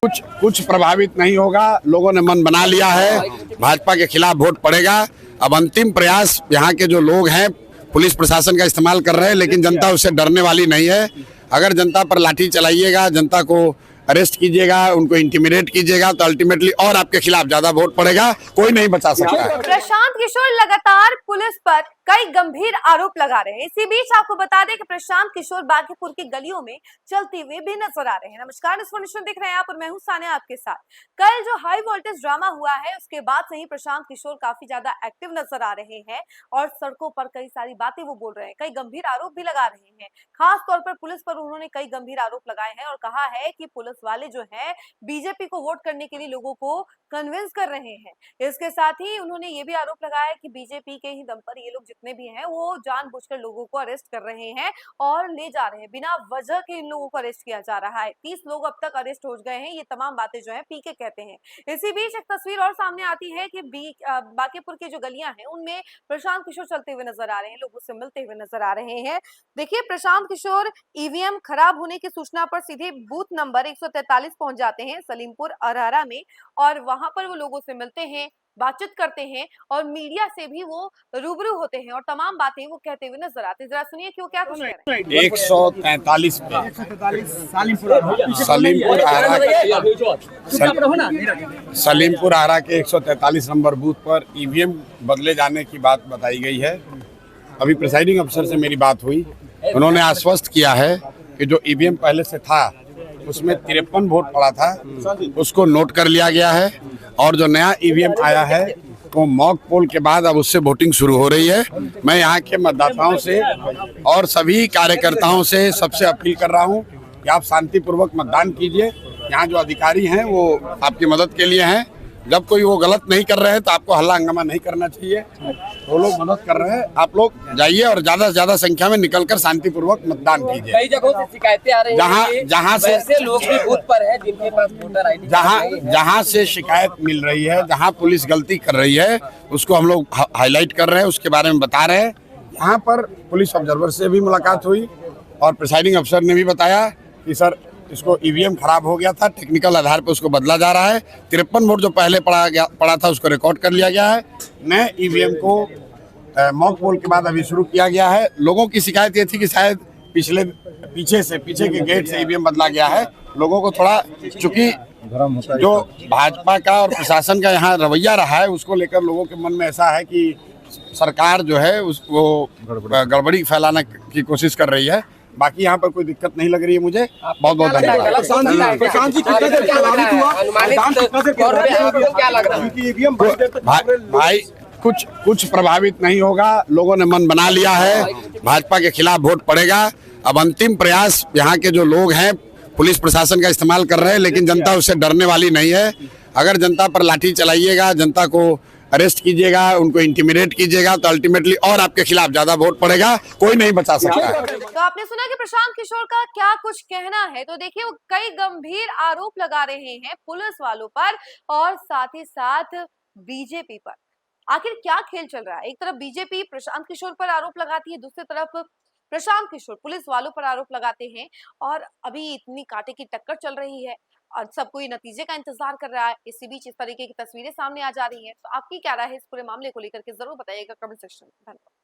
कुछ प्रभावित नहीं होगा। लोगों ने मन बना लिया है, भाजपा के खिलाफ वोट पड़ेगा। अब अंतिम प्रयास यहाँ के जो लोग हैं पुलिस प्रशासन का इस्तेमाल कर रहे हैं, लेकिन जनता उससे डरने वाली नहीं है। अगर जनता पर लाठी चलाइएगा, जनता को अरेस्ट कीजिएगा, उनको इंटिमिडेट कीजिएगा, तो अल्टीमेटली और आपके खिलाफ ज्यादा वोट पड़ेगा। कोई नहीं बचा सकता है। प्रशांत किशोर लगातार पुलिस पर कई गंभीर आरोप लगा रहे हैं। इसी बीच आपको बता दें कि प्रशांत किशोर बांकीपुर की गलियों में चलते हुए भी नजर आ रहे हैं। नमस्कार, इन्फॉर्मेशन देख रहे हैं आप और मैं हूं सानिया आपके साथ। कल जो हाई वोल्टेज ड्रामा हुआ है उसके बाद से ही प्रशांत किशोर काफी ज्यादा एक्टिव नजर आ रहे हैं और सड़कों पर कई सारी बातें वो बोल रहे हैं, कई गंभीर आरोप भी लगा रहे हैं। खास तौर पर पुलिस पर उन्होंने कई गंभीर आरोप लगाए हैं और कहा है कि पुलिस वाले जो है बीजेपी को वोट करने के लिए लोगों को कन्विंस कर रहे हैं। इसके साथ ही उन्होंने ये भी आरोप लगाया कि बीजेपी के ही दम पर ये लोग जितने भी हैं वो जानबूझकर लोगों को अरेस्ट कर रहे हैं और ले जा रहे हैं। बिना वजह के इन लोगों को अरेस्ट किया जा रहा है। 30 लोग अब तक अरेस्ट हो गए हैं। ये तमाम बातें जो है पीके कहते हैं। इसी बीच एक तस्वीर और सामने आती है कि बांकीपुर की जो गलियां हैं उनमें प्रशांत किशोर चलते हुए नजर आ रहे हैं, लोगों से मिलते हुए नजर आ रहे हैं। देखिए, प्रशांत किशोर ईवीएम खराब होने की सूचना पर सीधे बूथ नंबर 143 पहुंच जाते हैं सलीमपुर अरहरा में और वहां पर वो लोगों से मिलते हैं, बातचीत करते हैं और मीडिया से भी वो रूबरू होते हैं और तमाम बातें वो कहते हुए नजर आते हैं। जरा सुनिए क्यों क्या कुछ कह रहे हैं। 143 सलीमपुर आरा के 143 नंबर बूथ पर ईवीएम बदले जाने की बात बताई गई है। अभी प्रिसाइडिंग अफसर से मेरी बात हुई, उन्होंने आश्वस्त किया है कि जो ईवीएम पहले से था उसमें 53 वोट पड़ा था, उसको नोट कर लिया गया है और जो नया ईवीएम आया है वो मॉक पोल के बाद अब उससे वोटिंग शुरू हो रही है। मैं यहाँ के मतदाताओं से और सभी कार्यकर्ताओं से सबसे अपील कर रहा हूँ कि आप शांतिपूर्वक मतदान कीजिए। यहाँ जो अधिकारी हैं वो आपकी मदद के लिए हैं। जब कोई वो गलत नहीं कर रहे हैं तो आपको हल्ला हंगामा नहीं करना चाहिए। वो लोग मदद कर रहे हैं, आप लोग जाइए और ज्यादा से ज्यादा संख्या में निकलकर शांतिपूर्वक मतदान कीजिए। कई जगहों से शिकायतें आ रही हैं, जहाँ से ऐसे लोग भी बूथ पर हैं जिनके पास वोटर आईडी, जहाँ से शिकायत मिल रही है, जहाँ पुलिस गलती कर रही है, उसको हम लोग हाईलाइट कर रहे हैं, उसके बारे में बता रहे हैं। यहाँ पर पुलिस ऑब्जर्वर से भी मुलाकात हुई और प्रिसाइडिंग अफसर ने भी बताया कि सर इसको ईवीएम खराब हो गया था, टेक्निकल आधार पर उसको बदला जा रहा है। 53 वोट जो पहले पड़ा था उसको रिकॉर्ड कर लिया गया है। नए ईवीएम को मॉक पोल के बाद अभी शुरू किया गया है। लोगों की शिकायत ये थी कि शायद पीछे के गेट से ईवीएम बदला गया है। लोगों को थोड़ा, चूंकि जो भाजपा का और प्रशासन का यहाँ रवैया रहा है उसको लेकर लोगों के मन में ऐसा है कि सरकार जो है वो गड़बड़ी फैलाने की कोशिश कर रही है। बाकी यहाँ पर कोई दिक्कत नहीं लग रही है मुझे। बहुत बहुत धन्यवाद। भाई कुछ प्रभावित नहीं होगा। लोगों ने मन बना लिया है, भाजपा के खिलाफ वोट पड़ेगा। अब अंतिम प्रयास यहाँ के जो लोग हैं पुलिस प्रशासन का इस्तेमाल कर रहे हैं, लेकिन जनता उससे डरने वाली नहीं है। अगर जनता पर लाठी चलाइएगा, जनता को अरेस्ट कीजिएगा, उनको इंटिमिडेट कीजिएगा, तो अल्टीमेटली और आपके खिलाफ ज्यादा वोट पड़ेगा। कोई नहीं बचा सकता है। तो आपने सुना कि प्रशांत किशोर का क्या कुछ कहना है। तो देखिए, वो कई गंभीर आरोप लगा रहे हैं पुलिस वालों पर और साथ ही साथ बीजेपी पर। आखिर क्या खेल चल रहा है? एक तरफ बीजेपी प्रशांत किशोर पर आरोप लगाती है, दूसरी तरफ प्रशांत किशोर पुलिस वालों पर आरोप लगाते हैं और अभी इतनी कांटे की टक्कर चल रही है और सब कोई नतीजे का इंतजार कर रहा है। इसी बीच इस तरीके की तस्वीरें सामने आ जा रही हैं। तो आपकी क्या राय है इस पूरे मामले को लेकर के जरूर बताइएगा कमेंट सेक्शन में। धन्यवाद।